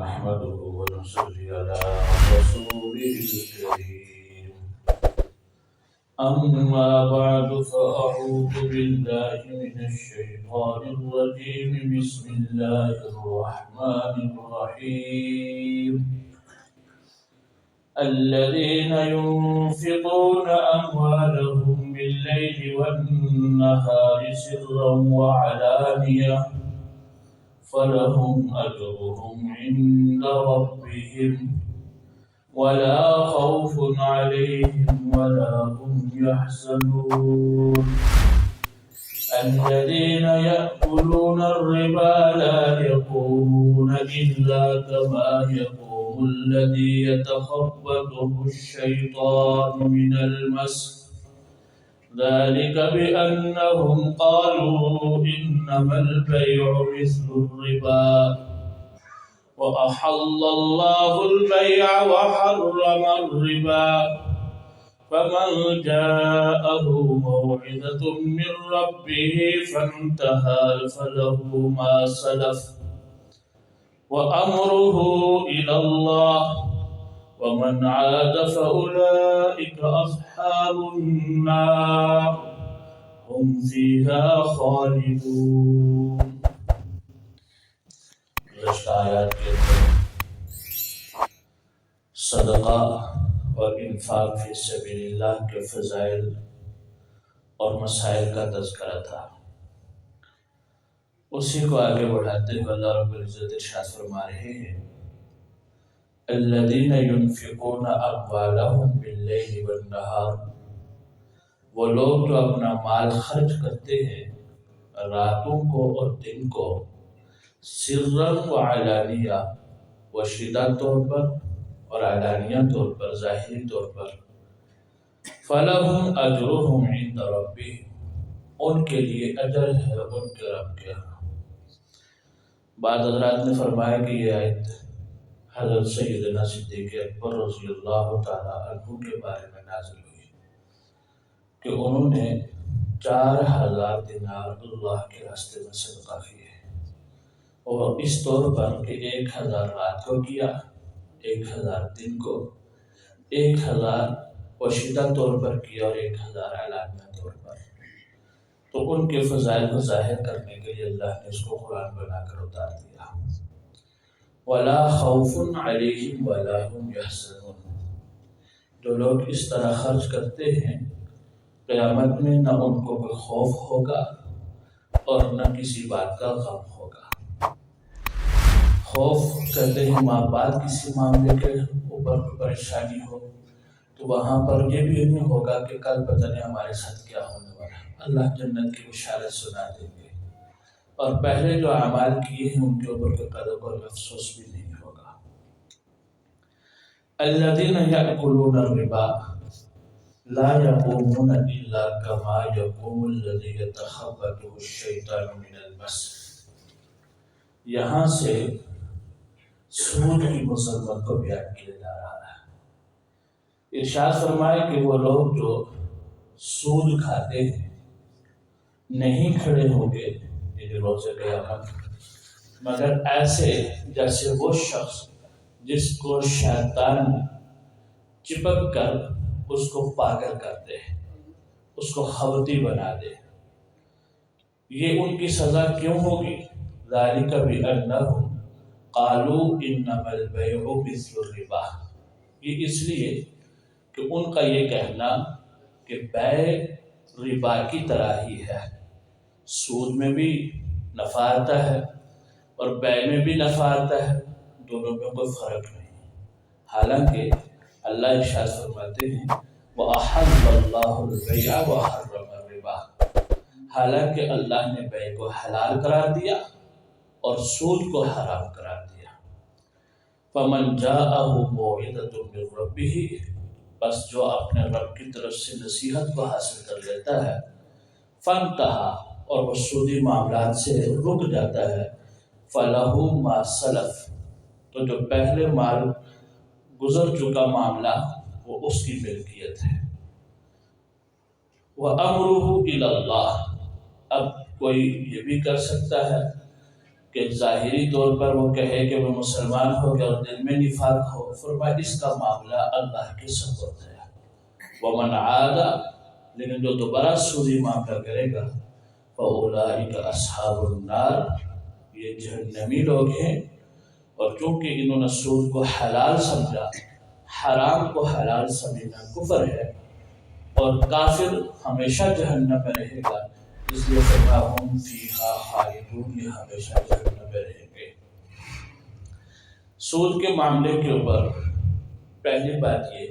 نحمده ونصلي على رسوله الكريم. أما بعد فأعوذ بالله من الشيطان الرجيم. بسم الله الرحمن الرحيم. الذين ينفقون أموالهم بالليل والنهار سرا وعلانية فلهم أجرهم عند ربهم ولا خوف عليهم ولا هم يحزنون. الذين يأكلون الربا لا يقومون إلا كما يقوم الذي يتخبطه الشيطان من المس، ذلك بأنهم قالوا إنما البيع مثل الربا وأحل الله البيع وحرم الربا، فمن جاءه موعظة من ربه فانتهى فله ما سلف وأمره إلى الله ومن عاد فأولئك أصحاب النار هم فيها خالدون. گزشتہ آیات کے اندر صدقہ اور انفاق فی سبیل اللہ کے فضائل اور مسائل کا تذکرہ تھا. اسی کو آگے بڑھاتے ہوئے اللہ رب العزت ارشاد فرما رہے ہیں الذین ينفقون اموالهم باللیل والنہار، وہ لوگ جو اپنا مال خرچ کرتے ہیں راتوں کو اور دن کو، سرًا وعلانیہ، وشدہ طور پر اور علانیہ طور پر، ظاہری طور پر، فَلَهُمْ أَجْرُهُمْ عِنْدَ رَبِّهِمْ، ان کے لیے اجر ہے ان کے رب کے ہاں. بعض حضرات نے فرمایا کہ یہ آیت حضرت سیدنا صدیق اکبر رضی اللہ تعالیٰ عنہ کے بارے میں نازل ہوئی کہ انہوں نے 4000 دینار اللہ کے راستے میں صدقہ کیے، اور اس طور پر کہ 1000 رات کو کیا، 1000 دن کو، 1000 وشیدہ طور پر کیا اور 1000 علانیہ طور پر. تو ان کے فضائل کو ظاہر کرنے کے لیے اللہ نے اس کو قرآن بنا کر اتار دیا. وَلَا خَوْفٌ عَلَيْهِمْ وَلَا هُمْ يَحْزَنُونَ، جو لوگ اس طرح خرچ کرتے ہیں قیامت میں نہ ان کو کوئی خوف ہوگا اور نہ کسی بات کا غم ہوگا. خوف کرتے ہیں ماں باپ کسی معاملے کے اوپر پریشانی ہو تو وہاں پر یہ بھی نہیں ہوگا کہ کل پتہ نہیں ہمارے ساتھ کیا ہونے والا. اللہ جنت کی بشارت سنا دیں گے، اور پہلے جو اعمال کیے ہیں ان کے اوپر کوئی قدر اور افسوس بھی نہیں ہوگا. الذین یأکلون الربا لا یقومون الا کما یقوم الذی یتخبطه الشیطان من المس. یہاں سے سود کی مذمت کو بیان کیا جا رہا ہے. ارشاد فرمائے کہ وہ لوگ جو سود کھاتے ہیں نہیں کھڑے ہوں گے یعنی روز قیامت مگر ایسے جیسے وہ شخص جس کو شیطان چپک کر اس کو پاگل کر دے، اس کو خبتی بنا دے. یہ ان کی سزا کیوں ہوگی؟ ذَلِكَ بِأَنَّهُمْ قَالُوا إِنَّمَا الْبَيْعُ مِثْلُ الرِّبَا، یہ اس لیے کہ ان کا یہ کہنا کہ بیع ربا کی طرح ہی ہے. سود میں بھی نفع آتا ہے اور بیع میں بھی نفع آتا ہے، دونوں میں کوئی فرق نہیں. حالانکہ اللہ ارشاد فرماتے ہیں وَأَحَلَّ اللَّهُ الْبَيْعَ وَحَرَّمَ الرِّبَا، حالانکہ اللہ نے بیع کو حلال قرار دیا اور سود کو حرام قرار دیا. فَمَنْ جَاءَهُ مَوْعِظَةٌ مِّن رَّبِّهِ، بس جو اپنے رب کی طرف سے نصیحت کو حاصل کر لیتا ہے، فَانْتَهَا، اور وہ سودی معاملات سے رک جاتا ہے، فَلَهُ مَا سَلَف، تو جو پہلے مال گزر چکا معاملہ وہ اس کی ملکیت ہے. وَأَمْرُهُ إِلَى اللَّهِ، اب کوئی یہ بھی کر سکتا ہے کہ ظاہری طور پر وہ کہے کہ وہ مسلمان ہو گیا اور دل میں نفاق ہو، فرمایا اس کا معاملہ اللہ کے سپرد ہے۔ وَمَنْ عَادَ، لیکن جو دوبارہ سودی معاملہ کرے گا فَأُولَٰئِكَ أَصْحَابُ النَّارِ، یہ جہنمی لوگ ہیں۔ اور چونکہ انہوں نے سود کو حلال سمجھا، حرام کو حلال سمجھنا کفر ہے، اور کافر ہمیشہ جہنم میں رہے گا، اس لیے فرمایا ہم فیہا خالدون، یہ ہمیشہ جہنم میں رہیں گے۔ سود کے معاملے کے اوپر پہلی بات یہ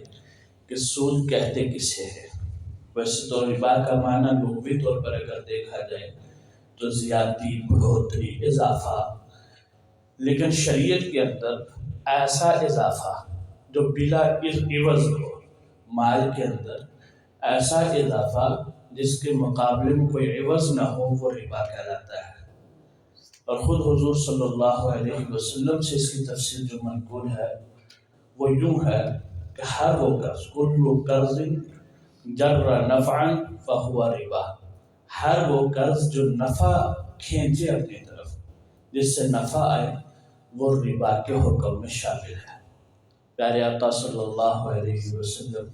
کہ سود کہتے کسے ہے؟ ویسے تو ربا کا معنی لغوی طور پر اگر دیکھا جائے تو زیادتی، بڑھوتری، اضافہ، لیکن شریعت کے اندر ایسا اضافہ جو بلا عوض ہو، مال کے اندر ایسا اضافہ جس کے مقابلے میں کوئی عوض نہ ہو، وہ ربا کہلاتا ہے۔ اور خود حضور صلی اللہ علیہ وسلم سے اس کی تفسیر جو منقول ہے وہ یوں ہے کہ ہر وہ قرض، کل قرض جر نفعا فہو ربا، ہر وہ قرض جو نفع کھینچے اپنی طرف، جس سے نفع آئے، وہ ربا کے حکم میں شامل ہے۔ پیارے آقا صلی اللہ علیہ وسلم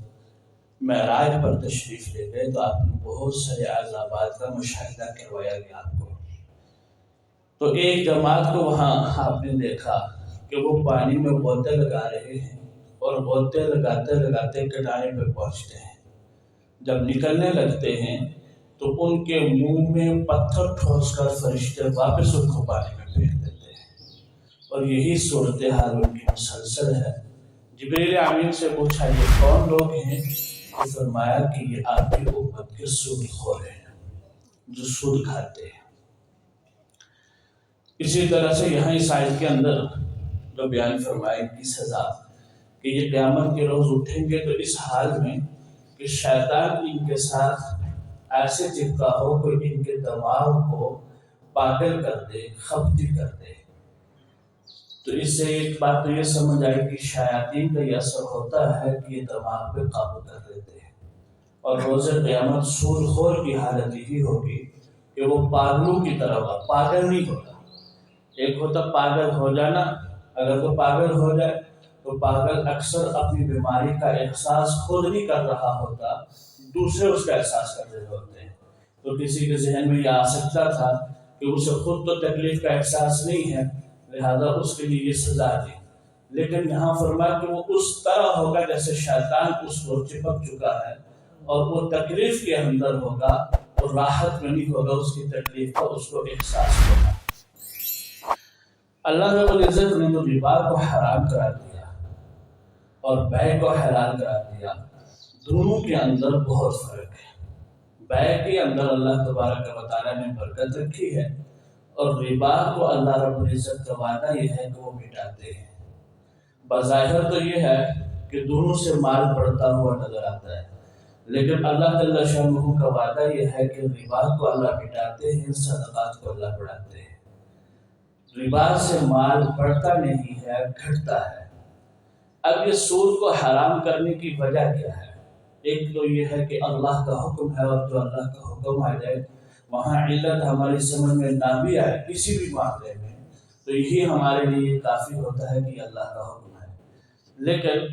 معراج پر تشریف لے گئے تو آپ نے بہت سارے عذابات کا مشاہدہ کروایا گیا آپ کو۔ تو ایک جماعت کو وہاں آپ نے دیکھا کہ وہ پانی میں غوطے لگا رہے ہیں، اور غوطے لگاتے لگاتے کنارے پہ پہنچتے ہیں۔ جب نکلنے لگتے ہیں تو ان کے منہ میں پتھر ٹھوس کر فرشتے واپس ان کو پانی میں پھینک دیتے ہیں، اور یہی صورتحال ان کی مسلسل ہے۔ جبریل امین سے پوچھا یہ کون لوگ ہیں؟ تو فرمایا کہ یہ آپ کی امت کے سود خور ہیں، جو سود کھاتے ہیں۔ اسی طرح سے یہاں اس آیت کے اندر جو بیان فرمایا ان کی سزا کہ یہ قیامت کے روز اٹھیں گے تو اس حال میں کہ شیطان ان کے ساتھ ایسے چپکا ہو کہ ان کے دماغ کو پاگل کر دے، خفتی کر دے۔ تو اس سے ایک بات تو یہ سمجھ آئی کہ شیاطین کا یہ اثر ہوتا ہے کہ یہ دماغ پہ قابو کر لیتے ہیں، اور روز قیامت سود خور کی حالت یہی ہوگی کہ وہ پاگلوں کی طرح ہوگا، پاگل نہیں ہوگا۔ ایک ہوتا پاگل ہو جانا، اگر وہ پاگل ہو جائے تو پاگل اکثر اپنی بیماری کا احساس خود نہیں کر رہا ہوتا، دوسرے اس کا احساس کر رہے ہوتے ہیں۔ تو کسی کے ذہن میں یہ آ سکتا تھا کہ اسے خود تو تکلیف کا احساس نہیں ہے، لہذا اس کے لیے یہ سزا دی، لیکن یہاں فرمایا کہ وہ اس طرح ہوگا جیسے شیطان اس کو چپک چکا ہے، اور وہ تکلیف کے اندر ہوگا اور راحت میں نہیں ہوگا، اس کی تکلیف کا اس کو احساس ہوگا۔ اللہ رب العزت نے تو ربا کو حرام قرار دیا اور بیع کو حلال قرار دیا، دونوں کے اندر بہت فرق ہے۔ بیع کے اندر اللہ تبارک و تعالیٰ نے برکت رکھی ہے، اور ربا کو اللہ رب العزت کا وعدہ یہ ہے کہ وہ مٹاتے ہیں۔ بظاہر تو یہ ہے کہ دونوں سے مال بڑھتا ہوا نظر آتا ہے، لیکن اللہ جل شانہ کا وعدہ یہ ہے کہ ربا کو اللہ مٹاتے ہیں، صدقات کو اللہ بڑھاتے ہیں۔ ربا سے مال بڑھتا نہیں ہے، گھٹتا ہے۔ اب یہ سود کو حرام کرنے کی وجہ کیا ہے؟ ایک تو یہ ہے کہ اللہ کا حکم ہے، اور جو اللہ کا حکم آ جائے وہاں علت ہماری سمجھ میں نہ بھی آئے کسی بھی معاملے میں، تو یہی ہمارے لیے کافی ہوتا ہے کہ اللہ کا حکم ہے۔ لیکن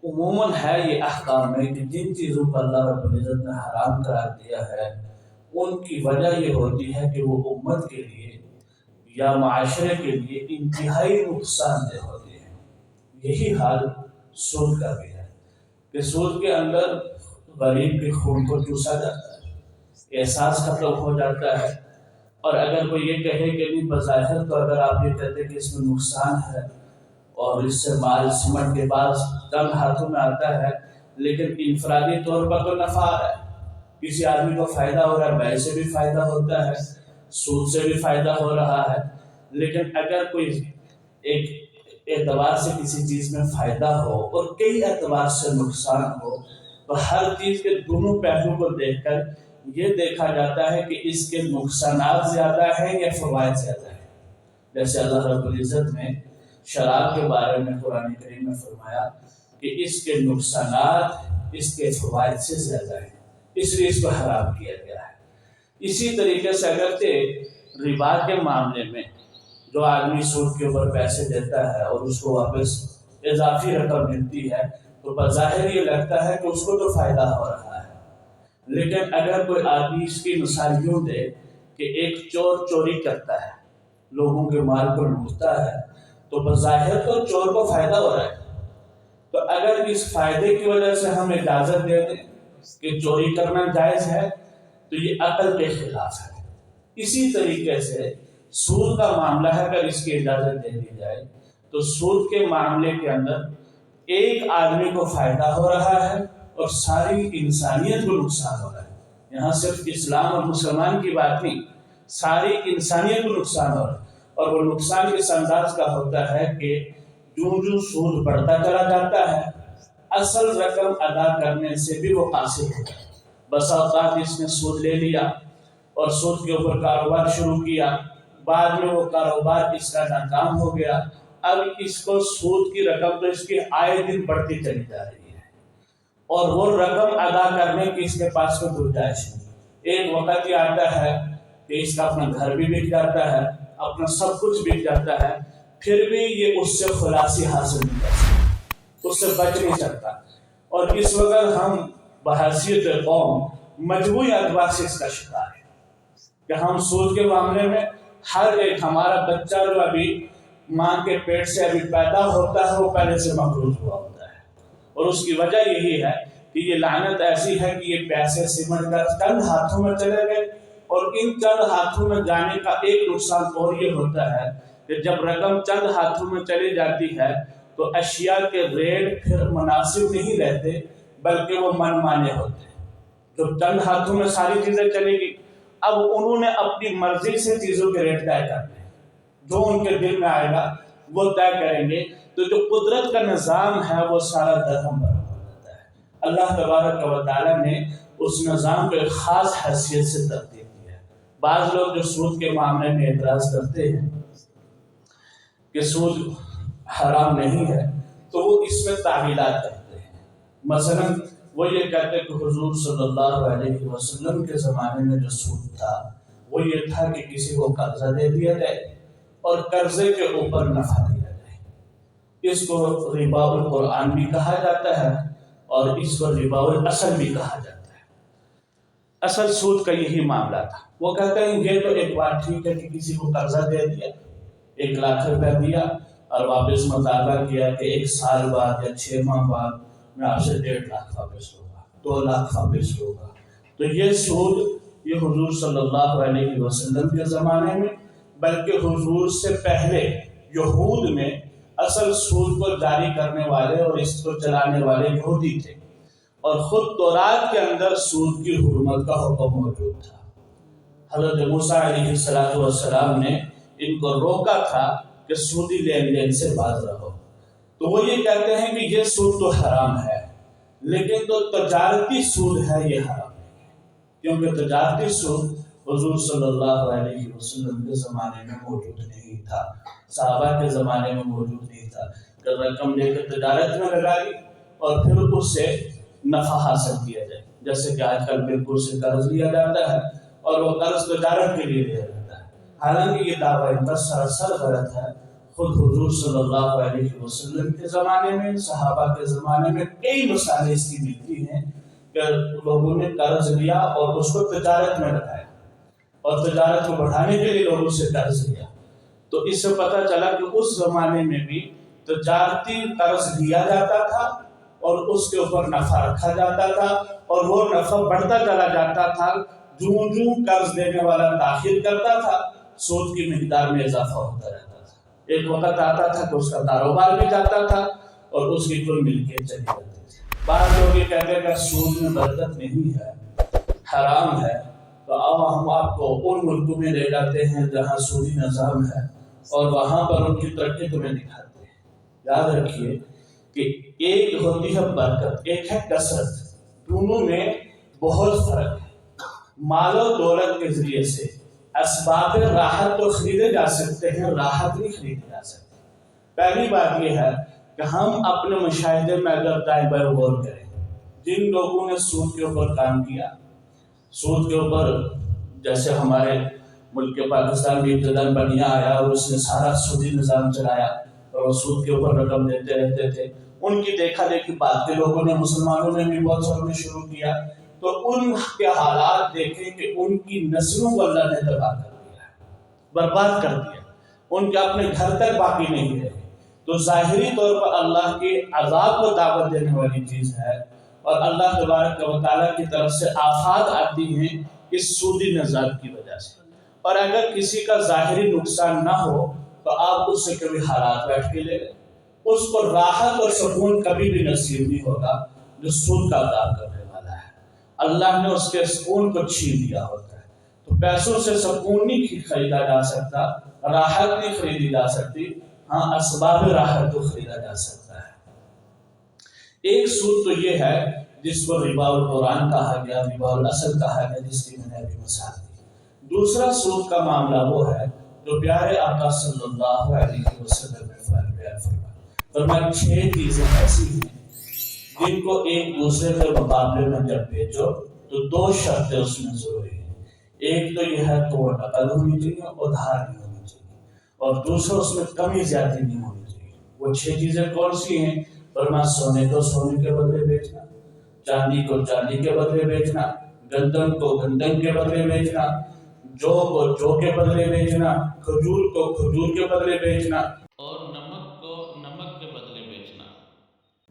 عموماً ہے یہ احکام میں کہ جن چیزوں کو اللہ رب العزت نے حرام قرار دیا ہے ان کی وجہ یہ ہوتی ہے کہ وہ امت کے لیے یا معاشرے کے لیے انتہائی نقصان دہ ہوتی ہے۔ یہی حال سود کا بھی ہے کہ سود کے اندر غریب کے خون کو چوسا جاتا ہے، احساس ختم ہو جاتا ہے، اور اگر کوئی یہ کہے کہ نہیں بظاہر تو اگر آپ یہ کہتے کہ اس میں نقصان ہے اور اس سے مال سمٹ کے بعد کم ہاتھوں میں آتا ہے، لیکن انفرادی طور پر تو نفع آ رہا ہے، کسی آدمی کو فائدہ ہو رہا ہے، بیع سے بھی فائدہ ہوتا ہے، سود سے بھی فائدہ ہو رہا ہے، لیکن اگر کوئی ایک اعتبار سے کسی چیز میں فائدہ ہو اور کئی اعتبار سے نقصان ہو، تو ہر چیز کے دونوں پہلو کو دیکھ کر یہ دیکھا جاتا ہے کہ اس کے نقصانات زیادہ ہیں یا فوائد زیادہ ہیں۔ جیسے اللہ رب العزت نے شراب کے بارے میں قرآن کریم میں فرمایا کہ اس کے نقصانات اس کے فوائد سے زیادہ ہیں، اس لیے اس کو حرام کیا گیا ہے۔ اسی طریقے سے اگرچہ ربا کے معاملے میں جو آدمی سود کے اوپر پیسے دیتا ہے اور اس کو واپس اضافی رقم ملتی ہے تو بظاہر یہ لگتا ہے کہ اس کو تو فائدہ ہو رہا ہے، لیکن اگر کوئی آدمی اس کی مثال یوں دے کہ ایک چور چوری کرتا ہے، لوگوں کے مال کو لوٹتا ہے، تو بظاہر تو چور کو فائدہ ہو رہا ہے، تو اگر اس فائدے کی وجہ سے ہم اجازت دے دیں کہ چوری کرنا جائز ہے تو یہ عقل کے خلاف ہے۔ اسی طریقے سے سود کا معاملہ ہے، اگر اس کی اجازت دے دی جائے تو سود کے معاملے کے اندر ایک آدمی کو فائدہ ہو رہا ہے اور ساری انسانیت کو نقصان ہو رہا ہے۔ یہاں صرف اسلام اور مسلمان کی بات نہیں، ساری انسانیت کو نقصان ہو رہا ہے، اور وہ نقصان اس انداز کا ہوتا ہے کہ جو سود بڑھتا چلا جاتا ہے، اصل رقم ادا کرنے سے بھی وہ قاصر ہوتا ہے۔ بسا اوقات اس نے سود لے لیا اور سود کے اوپر کاروبار شروع کیا، بعد میں وہ کاروبار اس کا ناکام ہو گیا، اب اس کو سود کی رقم تو اس کی آئے دن بڑھتی چلی جا رہی ہے اور وہ رقم ادا کرنے کی اس کے پاس کوئی گنجائش نہیں۔ ایک وقت یہ آتا ہے کہ اس کا اپنا گھر بھی بک جاتا ہے، اپنا سب کچھ بک جاتا ہے، پھر بھی یہ اس سے خلاصی حاصل نہیں کر سکتا، اس سے بچ نہیں سکتا، اور اس وقت ہم بحیثیت قوم مجموعی اعتبار سے اس کا شکار ہے کہ ہم سود کے معاملے میں ہر ایک ہمارا بچہ جو ابھی ماں کے پیٹ سے ابھی پیدا ہوتا ہے وہ پہلے سے مقروض ہوا ہوتا ہے، اور اس کی وجہ یہی ہے کہ یہ لعنت ایسی ہے کہ یہ پیسے سمٹ کر چند ہاتھوں میں چلے گئے، اور ان چند ہاتھوں میں جانے کا ایک نقصان اور یہ ہوتا ہے کہ جب رقم چند ہاتھوں میں چلی جاتی ہے تو اشیاء کے ریٹ پھر مناسب نہیں رہتے بلکہ وہ من مانے ہوتے ہیں۔ جب چند ہاتھوں میں ساری چیزیں چلے گی، اب انہوں نے اپنی مرضی سے چیزوں کے ریٹ طے کرنے ہیں، جو ان کے دل میں آئے گا وہ طے کریں گے، تو جو قدرت کا نظام ہے وہ سارا درہم برہم ہو جاتا ہے۔ اللہ تبارک و تعالی نے اس نظام کو ایک خاص حیثیت سے ترتیب دی ہے۔ بعض لوگ جو سود کے معاملے میں اعتراض کرتے ہیں کہ سود حرام نہیں ہے تو وہ اس میں تعویلات کرتے ہیں۔ مثلا وہ یہ کہتے ہیں کہ حضور صلی اللہ علیہ وسلم کے زمانے میں جو سود تھا وہ یہ تھا کہ کسی کو قرضہ دے دیا جائے اور قرضے کے اوپر نفع دیا جائے، اس کو ربا القرآن بھی کہا جاتا ہے اور اس کو ربا الاصل بھی کہا جاتا ہے۔ اصل سود کا یہی معاملہ تھا۔ وہ کہتے ہیں یہ تو ایک بات ٹھیک ہے کہ کسی کو قرضہ دے دیا، 1,00,000 روپے دیا اور واپس مطالبہ کیا کہ 1 سال بعد یا 6 ماہ بعد میں آپ سے 1,50,000 واپس لوں گا، 2,00,000 واپس لوں گا، تو یہ سود یہ حضور صلی اللہ علیہ وسلم کے زمانے میں بلکہ حضور سے پہلے یہود میں اصل سود کو جاری کرنے والے اور اس کو چلانے والے یہودی تھے، اور خود تورات کے اندر سود کی حرمت کا حکم موجود تھا۔ حضرت موسیٰ علیہ السلام نے ان کو روکا تھا کہ سودی لین دین سے باز رہو، تو وہ یہ کہتے ہیں کہ یہ سود تو حرام ہے، لیکن تو تجارتی سود ہے یہ حرام نہیں ہے، کیونکہ تجارتی سود حضور صلی اللہ علیہ وسلم کے زمانے میں موجود نہیں تھا، صحابہ کے زمانے میں موجود نہیں تھا کہ رقم لے کے تجارت میں لگا لی اور پھر اس سے نفع حاصل کیا جائے، جیسے کہ آج کل بینکوں سے قرض لیا جاتا ہے اور وہ قرض تجارت کے لیے لیا جاتا ہے، حالانکہ یہ دعویٰ ان کا سراسر غلط ہے۔ خود حضور صلی اللہ علیہ وسلم کے زمانے میں، صحابہ کے زمانے میں کئی مثالیں اس کی ملتی ہیں کہ لوگوں نے قرض لیا اور اس کو تجارت میں لگایا اور تجارت کو بڑھانے کے لیے لوگوں سے قرض لیا، تو اس سے پتہ چلا کہ اس زمانے میں بھی تجارتی قرض لیا جاتا تھا اور اس کے اوپر نفع رکھا جاتا تھا، اور وہ نفع بڑھتا چلا جاتا تھا، جوں جوں قرض دینے والا تاخیر کرتا تھا سود کی مقدار میں اضافہ ہوتا رہتا تھا۔ ایک وقت آتا تھا کہ اس کا کاروبار بھی جاتا تھا اور اس کی کل ملکیت چلی جاتی تھی۔ بعض لوگ یہ کہتے ہیں کہ سود میں برکت نہیں ہے، حرام ہے، تو اب ہم آپ کو ان ملکوں میں لے جاتے ہیں جہاں سودی نظام ہے اور وہاں پر ان کی ترقی تمہیں دکھاتے ہیں۔ یاد رکھیے کہ ایک ہوتی ہے برکت، ایک ہے کثرت، دونوں میں بہت فرق ہے۔ مال و دولت کے ذریعے سے اسباب راحت تو خریدے جا سکتے ہیں، راحت نہیں خریدی جا سکتی۔ پہلی بات یہ ہے کہ ہم اپنے مشاہدے میں اگر دائیں بائیں غور کریں، جن لوگوں نے سود کے اوپر کام کیا، سود کے اوپر جیسے ہمارے ملک پاکستان میں ابتداً بنیا آیا اور اس نے سارا سودی نظام چلایا اور سود کے اوپر رقم دیتے رہتے تھے. ان کی دیکھا دیکھی بعد کے لوگوں نے مسلمانوں نے بھی بہت سارے شروع کیا تو ان کے حالات دیکھیں کہ ان کی نسلوں کو اللہ نے تباہ کر دیا، برباد کر دیا، ان کے اپنے گھر تک باقی نہیں رہے. تو ظاہری طور پر اللہ کے عذاب کو دعوت دینے والی چیز ہے اور اللہ تبارک و تعالیٰ کی طرف سے آفات آتی ہیں اس سودی نظام کی وجہ سے. اور اگر کسی کا ظاہری نقصان نہ ہو تو آپ اس سے کبھی حالات بیٹھ کے لے لیں، اس کو راحت اور سکون کبھی بھی نصیب نہیں ہوگا جو سود کا عذاب کرنے والا ہے. اللہ نے اس کے سکون کو چھین دیا ہوتا ہے. تو پیسوں سے سکون نہیں خریدا جا سکتا، راحت نہیں خریدی جا سکتی، ہاں اسباب راحت کو خریدا جا سکتا ہے. ایک سود تو یہ ہے جس کو ربا القرآن کہا گیا، ربا الاصل کہا گیا، جس کی میں نے ابھی مثال دی. دوسرا سود کا معاملہ وہ ہے جو پیارے آقا صلی اللہ علیہ وسلم نے بیان فرمایا. 6 چیزیں ایسی ہیں جن کو ایک دوسرے کے مقابلے میں جب بیچو تو 2 شرطیں اس میں ضروری ہیں. ایک تو یہ ہے کہ وہ نقد ہونی چاہیے، ادھار نہیں ہونی چاہیے، اور دوسرا اس میں کمی زیادتی نہیں ہونی چاہیے. وہ 6 چیزیں کون سی ہیں؟ فرمایا سونے کو سونے کے بدلے بیچنا، چاندی کو چاندی کے بدلے بیچنا، گندم کو گندم کے بدلے بیچنا، جو کو جو کے بدلے بیچنا، کھجور کو کھجور کے بدلے بیچنا، اور نمک کو نمک کے بدلے بیچنا.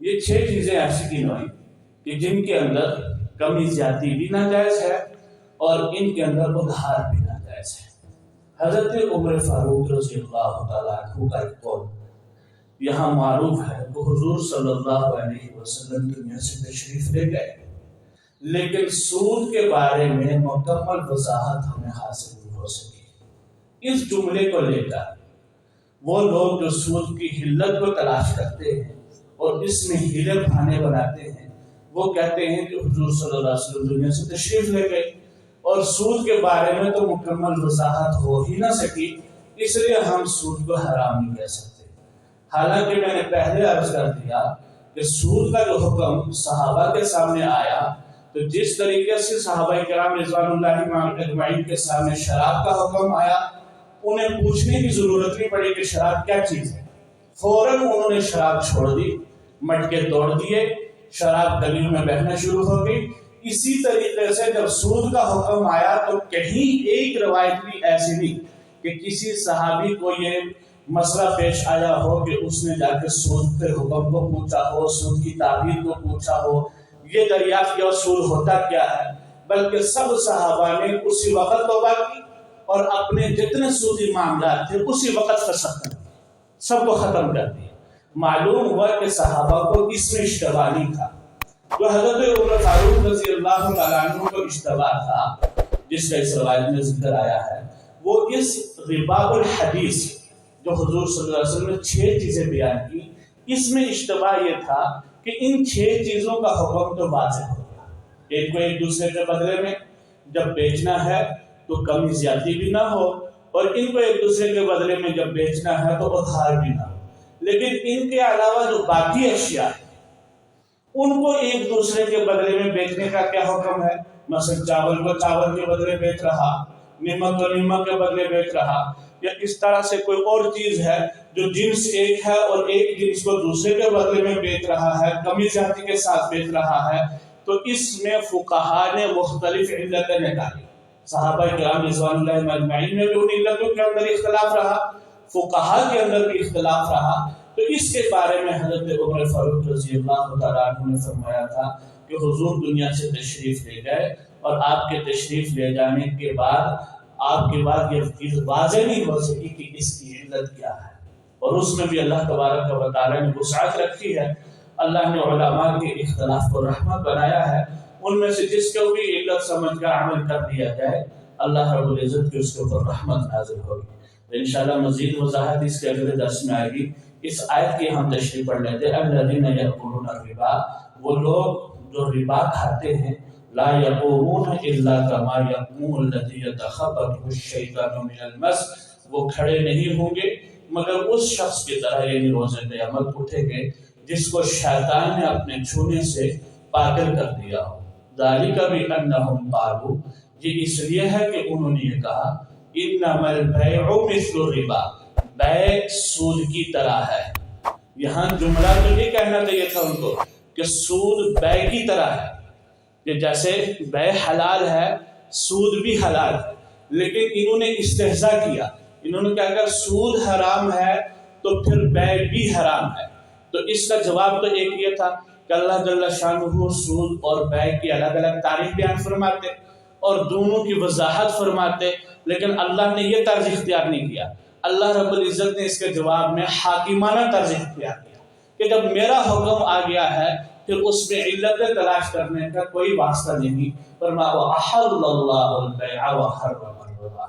یہ 6 چیزیں ایسی کی ہوئی کہ جن کے اندر کمی زیادتی بھی ناجائز ہے اور ان کے اندر ادھار بھی ناجائز ہے. حضرت عمر فاروق رضی اللہ تعالیٰ عنہ کا ایک قول یہاں معروف ہے کہ حضور صلی اللہ علیہ وسلم دنیا سے تشریف لے گئے، لیکن سود کے بارے میں مکمل وضاحت ہمیں حاصل نہیں ہو سکی. اس جملے کو لے کر وہ لوگ جو سود کی حلت کو تلاش کرتے ہیں اور اس میں ہیلے بہانے بناتے ہیں، وہ کہتے ہیں کہ حضور صلی اللہ علیہ وسلم دنیا سے تشریف لے گئے اور سود کے بارے میں تو مکمل وضاحت ہو ہی نہ سکی، اس لیے ہم سود کو حرام نہیں کہہ سکتے. حالانکہ میں نے پہلے عرض کر دیا کہ سود کا جو حکم صحابہ کے سامنے آیا تو جس طریقے سے صحابہ کرام رضوان اللہ اجمعین کے سامنے شراب کا حکم آیا، انہیں پوچھنے کی ضرورت نہیں پڑی کہ شراب کیا چیز ہے. فوراً انہوں نے شراب چھوڑ دی، مٹکے توڑ دیے، شراب گلیوں میں بہنا شروع ہو گئی. اسی طریقے سے جب سود کا حکم آیا تو کہیں ایک روایت بھی ایسی نہیں کہ کسی صحابی کو یہ مسئلہ پیش آیا ہو کہ اس نے جا کے سود کے حکم کو پوچھا ہو، سود کی تعبیر کو پوچھا ہو، یہ دریافت کیا سود ہوتا کیا ہے. بلکہ سب صحابہ نے اسی وقت توبہ کی اور اپنے جتنے سودی معاملات تھے اسی وقت فسخ کر دیا، سب کو ختم کر دیا. معلوم ہوا کہ صحابہ کو اس میں اشتباہ نہیں تھا. جو حضرت عمر فاروق رضی اللہ تعالیٰ عنہ کو اشتباہ تھا جس کا اس روایت میں ذکر آیا ہے، وہ اس ربا الحدیث جو حضور صلی اللہ علیہ وسلم نے 6 چیزیں بیان کی، اس میں اشتباہ یہ تھا کہ ان 6 چیزوں کا حکم تو واضح ہو گیا. ایک کو ایک دوسرے کے بدلے میں جب بیچنا ہے تو کمی زیادتی بھی نہ ہو، اور ان کو ایک دوسرے کے بدلے میں جب بیچنا ہے تو ادھار بھی نہ ہو. لیکن ان کے علاوہ جو باقی اشیاء ہیں ان کو ایک دوسرے کے بدلے میں بیچنے کا کیا حکم ہے؟ مثلا چاول کو چاول کے بدلے بیچ رہا، نمک کو نمک کے بدلے بیچ رہا، یا اس طرح سے کوئی اور چیز ہے جو جنس ایک ہے اور ایک جنس کو دوسرے کے بدلے میں بیچ رہا ہے، کمی زیادتی کے ساتھ بیچ رہا ہے. تو اس میں فقہاء نے مختلف علتیں نکالی. صحابہ کرام رضوان اللہ اجمعین میں بھی ان علتوں کے اندر اختلاف رہا، فقہاء کے اندر بھی اختلاف رہا. تو اس کے بارے میں حضرت عمر فاروق رضی اللہ تعالیٰ عنہ نے فرمایا تھا کہ حضور دنیا سے تشریف لے گئے اور آپ کے تشریف لے جانے کے بعد آپ کے بعد یہ چیز واضح نہیں ہو سکی کہ اس کی علت کیا ہے. اور اس میں بھی اللہ تبارک و تعالیٰ نے وسعت رکھی ہے. اللہ نے علماء کے اختلاف کو رحمت بنایا ہے. ان میں سے جس کو بھی علت سمجھ کر عمل کر دیا جائے اللہ رب العزت کی اس کے اوپر رحمت نازل ہوگی. انشاءاللہ مزید وضاحت اس کے اگلے درس میں آئے گی. اس آیت کی ہم تشریح پڑھ لیتے ہیں. الذین یأکلون الربا، وہ لوگ جو ربا کھاتے ہیں، لا یقومون الا کما یقوم الذی یتخبطہ الشیطان من المس، وہ کھڑے نہیں ہوں گے مگر اس شخص کی طرح، یعنی روز قیامت اٹھیں گے جس کو شیطان نے اپنے چھونے سے پاگل کر دیا ہو. ذالک بانہم قالوا، یہ اس لیے ہے کہ انہوں نے یہ کہا انما البیع مثل الربا، بیع سود کی طرح ہے۔ یہاں جملہ تو یہ کہنا چاہیے تھا ان کو کہ سود بیع کی طرح ہے، کہ جیسے بیع حلال ہے سود بھی حلال ہے، لیکن انہوں نے استہزاء کیا، انہوں نے کہا اگر سود حرام ہے تو پھر بیع بھی حرام ہے۔ تو اس کا جواب تو ایک یہ تھا کہ اللہ جل شانہ سود اور بیع کی الگ الگ تعریف بیان فرماتے اور دونوں کی وضاحت فرماتے، لیکن اللہ نے یہ طرز اختیار نہیں کیا۔ اللہ رب العزت نے اس کے جواب میں حاکمانہ طرز اختیار کیا کہ جب میرا حکم آ گیا ہے پھر اس میں علتیں تلاش کرنے کا کوئی واسطہ نہیں۔ فرمایا وَأَحَلَّ اللَّهُ الْبَيْعَ وَحَرَّمَ الرِّبَا،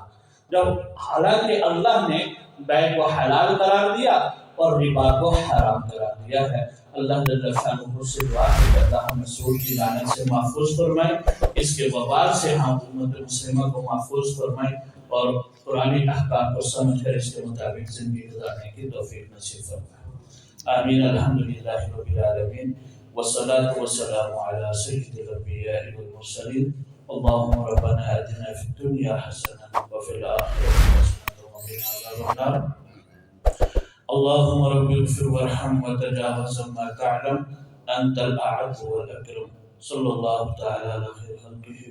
جب حالانکہ اللہ نے بیع کو حلال قرار دیا اور ربا کو حرام قرار دیا ہے۔ اللہ جل شانہ سے دعا ہے کہ اللہ ہمیں سود کی لعنت سے محفوظ فرمائے، اس کے وبال سے ہم امت مسلمہ کو محفوظ فرمائے اور قرآنی احکام کو سمجھ کر اس کے مطابق زندگی گزارنے کی توفیق نصیب فرمائے۔ آمین۔ الحمدللہ رب العالمین، والصلاة والسلام على سید الانبیاء والمرسلین۔ اللہم ربنا آتنا فی الدنیا حسنة وفی الآخرة حسنة وقنا عذاب النار۔ اللهم رب اغفر وارحم وتجاوز ما تعلم انت الاعز والاكرم، صلی اللہ تعالی علی خیر خلقہ۔